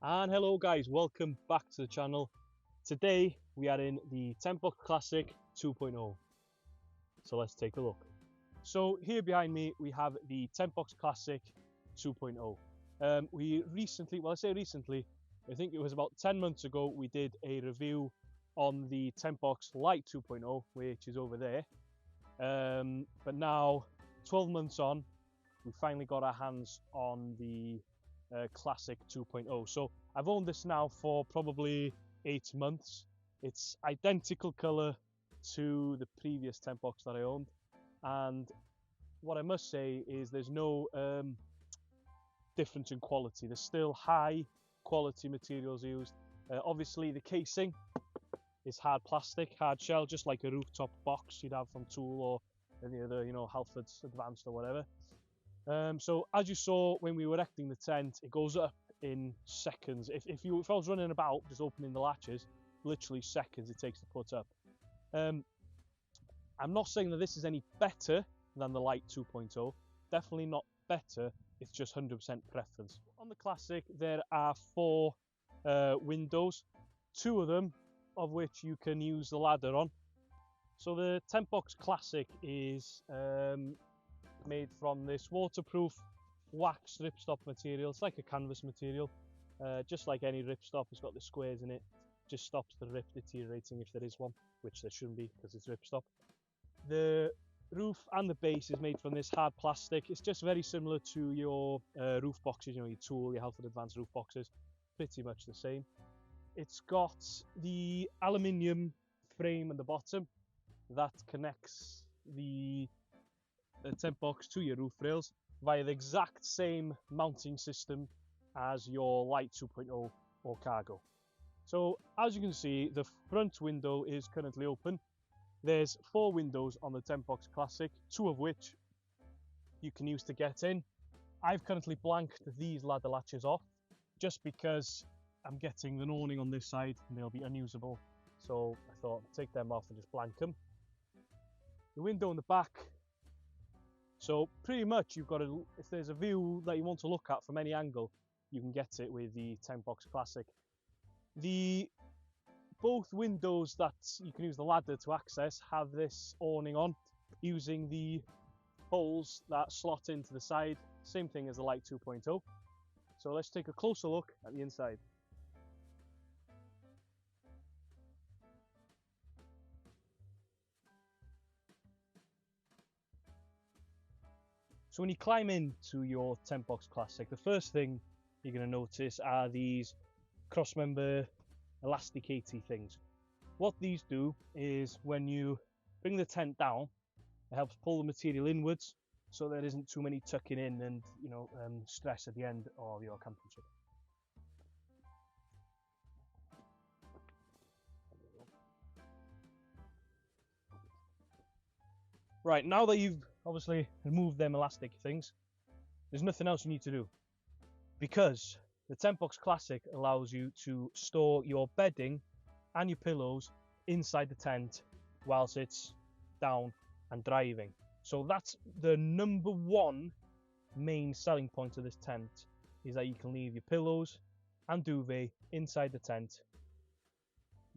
And hello guys, welcome back to the channel. Today we are in the Tentbox Classic 2.0. So let's take a look. So here behind me we have the Tentbox Classic 2.0. We recently, well I say recently, I think it was about 10 months ago, we did a review on the Tentbox Lite 2.0, which is over there. But now, 12 months on, we finally got our hands on the Classic 2.0. So I've owned this now for probably 8 months. It's identical colour to the previous Tentbox that I owned, and what I must say is there's no difference in quality. There's still high quality materials used. Obviously the casing is hard plastic, hard shell, just like a rooftop box you'd have from Tool or any other, Halfords Advanced or whatever. So as you saw when we were erecting the tent, it goes up in seconds. If I was running about just opening the latches, literally seconds it takes to put up. I'm not saying that this is any better than the Lite 2.0. Definitely not better. It's just 100% preference. On the Classic, there are 4 windows, 2 of them of which you can use the ladder on. So the Tentbox Classic is made from this waterproof wax ripstop material. It's like a canvas material, just like any ripstop. It's got the squares in it, just stops the rip deteriorating if there is one, which there shouldn't be because it's ripstop. The roof and the base is made from this hard plastic. It's just very similar to your roof boxes, your Tool, your Halford Advanced roof boxes, pretty much the same. It's got the aluminium frame at the bottom that connects the Tentbox to your roof rails via the exact same mounting system as your Lite 2.0 or Cargo. So as you can see, the front window is currently open. There's 4 windows on the Tentbox Classic, 2 of which you can use to get in. I've currently blanked these ladder latches off just because I'm getting the awning on this side and they'll be unusable. So I thought I'd take them off and just blank them. The window in the back. So pretty much you've got to, if there's a view that you want to look at from any angle, you can get it with the Tentbox Classic. Both windows that you can use the ladder to access have this awning on using the holes that slot into the side, same thing as the Lite 2.0. So let's take a closer look at the inside. So when you climb into your Tentbox Classic, the first thing you're going to notice are these crossmember elasticaty things. What these do is when you bring the tent down, it helps pull the material inwards so there isn't too many tucking in and stress at the end of your camping trip. Right, now that you've obviously removed them elastic things, there's nothing else you need to do, because the Tentbox Classic allows you to store your bedding and your pillows inside the tent whilst it's down and driving. So that's the number 1 main selling point of this tent, is that you can leave your pillows and duvet inside the tent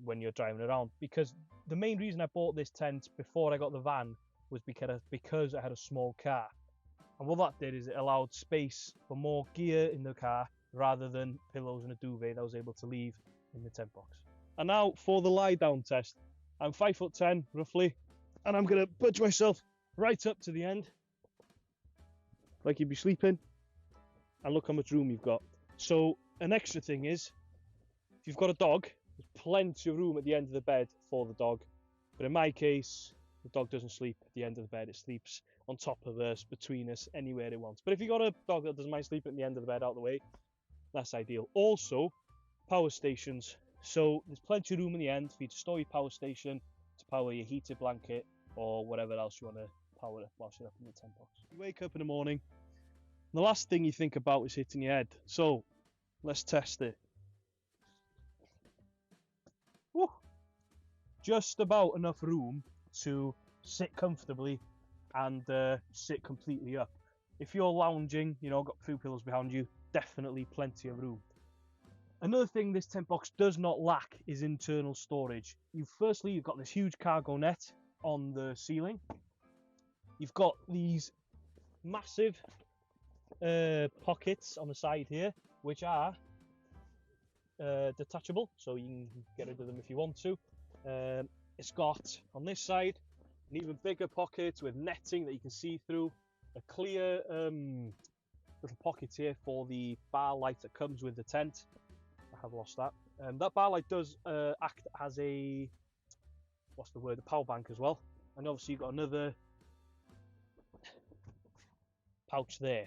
when you're driving around. Because the main reason I bought this tent before I got the van was because I had a small car, and what that did is it allowed space for more gear in the car rather than pillows and a duvet that I was able to leave in the tent box. And now for the lie down test. I'm 5'10" roughly, and I'm going to budge myself right up to the end like you'd be sleeping, and look how much room you've got. So an extra thing is, if you've got a dog, there's plenty of room at the end of the bed for the dog, but in my case the dog doesn't sleep at the end of the bed, it sleeps on top of us, between us, anywhere it wants. But if you've got a dog that doesn't mind sleeping at the end of the bed out of the way, that's ideal. Also, power stations. So there's plenty of room in the end for you to store your power station, to power your heated blanket, or whatever else you want to power up whilst you're up in the tent box. You wake up in the morning, the last thing you think about is hitting your head. So let's test it. Woo! Just about enough room to sit comfortably and sit completely up. If you're lounging, got a few pillows behind you, definitely plenty of room. Another thing this tent box does not lack is internal storage. Firstly, you've got this huge cargo net on the ceiling. You've got these massive pockets on the side here, which are detachable, so you can get rid of them if you want to. It's got on this side an even bigger pocket with netting that you can see through, a clear little pocket here for the bar light that comes with the tent. I have lost that. That bar light does act as a power bank as well. And obviously you've got another pouch there.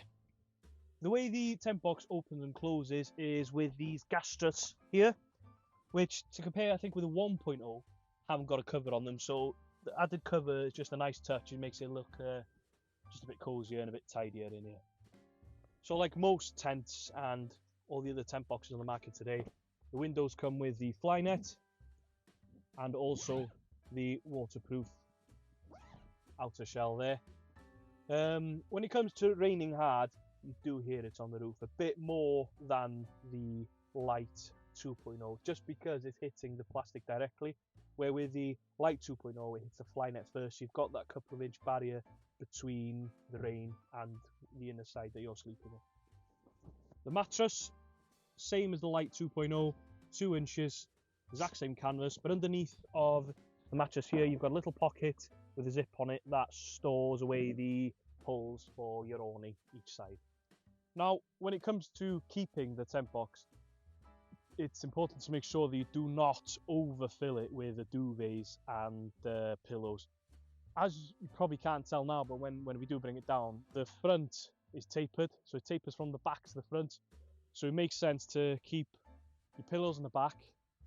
The way the tent box opens and closes is with these gas struts here, which, to compare, I think with a 1.0, haven't got a cover on them. So the added cover is just a nice touch. It makes it look just a bit cozier and a bit tidier in here. So like most tents and all the other tent boxes on the market today, the windows come with the fly net and also the waterproof outer shell there. When it comes to raining hard, you do hear it on the roof a bit more than the light 2.0, just because it's hitting the plastic directly, where with the light 2.0 it hits the fly net first. You've got that couple of inch barrier between the rain and the inner side that you're sleeping in. The mattress, same as the light 2.0, 2 inches, exact same canvas, but underneath of the mattress here you've got a little pocket with a zip on it that stores away the pulls for your awning each side. Now, when it comes to keeping the tent box, it's important to make sure that you do not overfill it with the duvets and the pillows. As you probably can't tell now, but when we do bring it down, the front is tapered, so it tapers from the back to the front. So it makes sense to keep your pillows in the back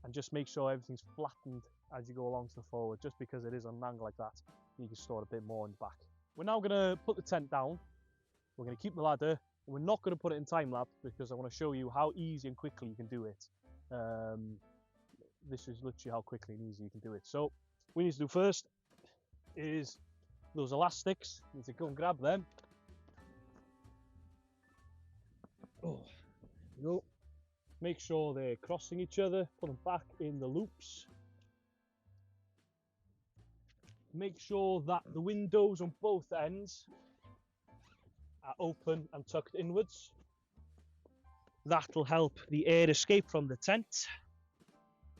and just make sure everything's flattened as you go along to the forward, just because it is on an angle like that. You can store a bit more in the back. We're now going to put the tent down. We're going to keep the ladder. We're not going to put it in time lapse because I want to show you how easy and quickly you can do it. This is literally how quickly and easy you can do it. So what we need to do first is those elastics. You need to go and grab them. Oh, there we go. Make sure they're crossing each other. Put them back in the loops. Make sure that the windows on both ends are open and tucked inwards. That'll help the air escape from the tent.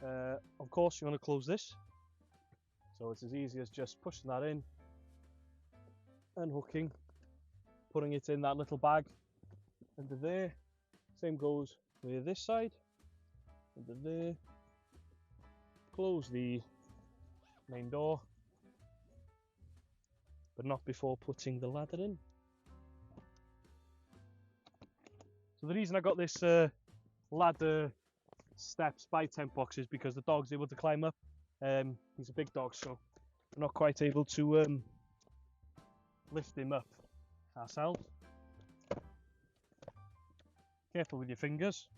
Of course, you want to close this. So it's as easy as just pushing that in, unhooking, putting it in that little bag under there. Same goes with this side, under there. Close the main door, but not before putting the ladder in. So the reason I got this ladder steps by Tentbox is because the dog's able to climb up. He's a big dog, so we're not quite able to lift him up ourselves. Careful with your fingers.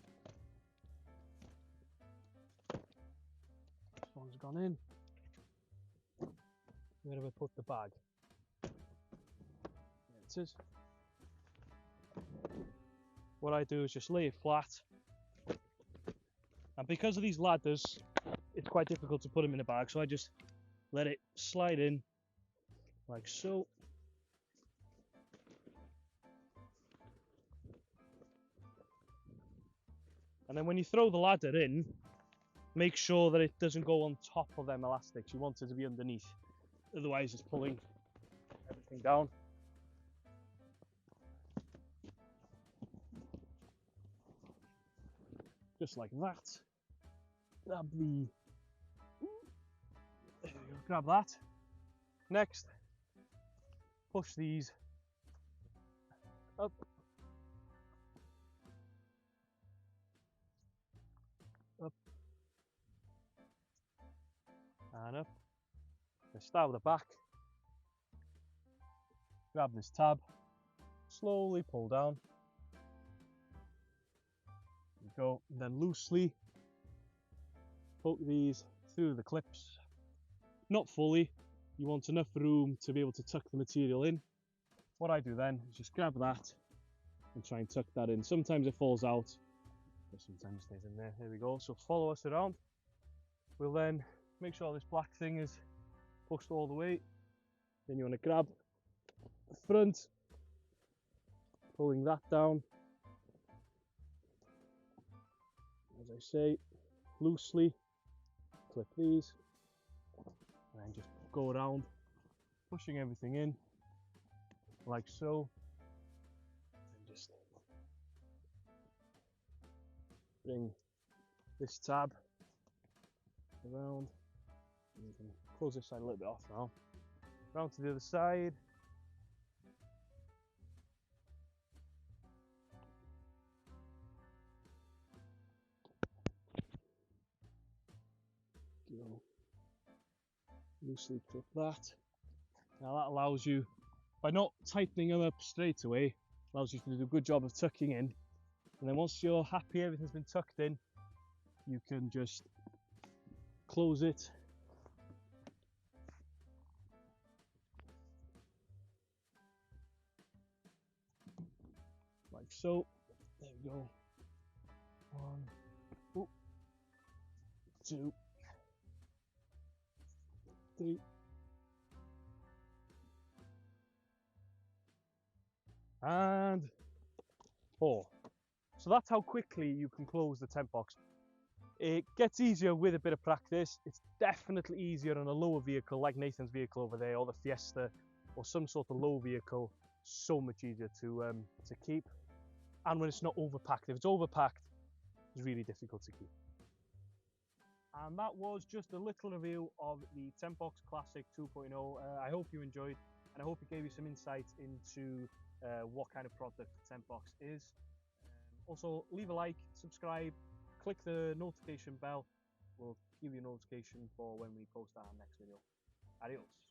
This one's gone in. Where have I put the bag? There it is. What I do is just lay it flat, and because of these ladders it's quite difficult to put them in a bag, so I just let it slide in like so. And then when you throw the ladder in, make sure that it doesn't go on top of them elastics. You want it to be underneath, otherwise it's pulling everything down. Just like that. Grab the... There we go, grab that. Next, push these up. Up. And up. Then start with the back. Grab this tab. Slowly pull down. Go, and then loosely poke these through the clips. Not fully, you want enough room to be able to tuck the material in. What I do then is just grab that and try and tuck that in. Sometimes it falls out, But sometimes it stays in there. There we go. So follow us around. We'll then make sure this black thing is pushed all the way. Then you want to grab the front, pulling that down. As I say, loosely clip these, and then just go around, pushing everything in, like so. And just bring this tab around. And you can close this side a little bit off now. Round to the other side. Go. Loosely clip that. Now that allows you, by not tightening them up straight away, allows you to do a good job of tucking in. And then once you're happy everything's been tucked in, you can just close it. Like so. There we go. 1, 2, 3. And 4. So that's how quickly you can close the Tentbox. It gets easier with a bit of practice. It's definitely easier on a lower vehicle like Nathan's vehicle over there, or the Fiesta, or some sort of low vehicle. So much easier to keep. And when it's not overpacked. If it's overpacked, it's really difficult to keep. And that was just a little review of the Tentbox Classic 2.0. I hope you enjoyed, and I hope it gave you some insight into what kind of product the Tentbox is. Also, leave a like, subscribe, click the notification bell. We'll give you a notification for when we post our next video. Adios.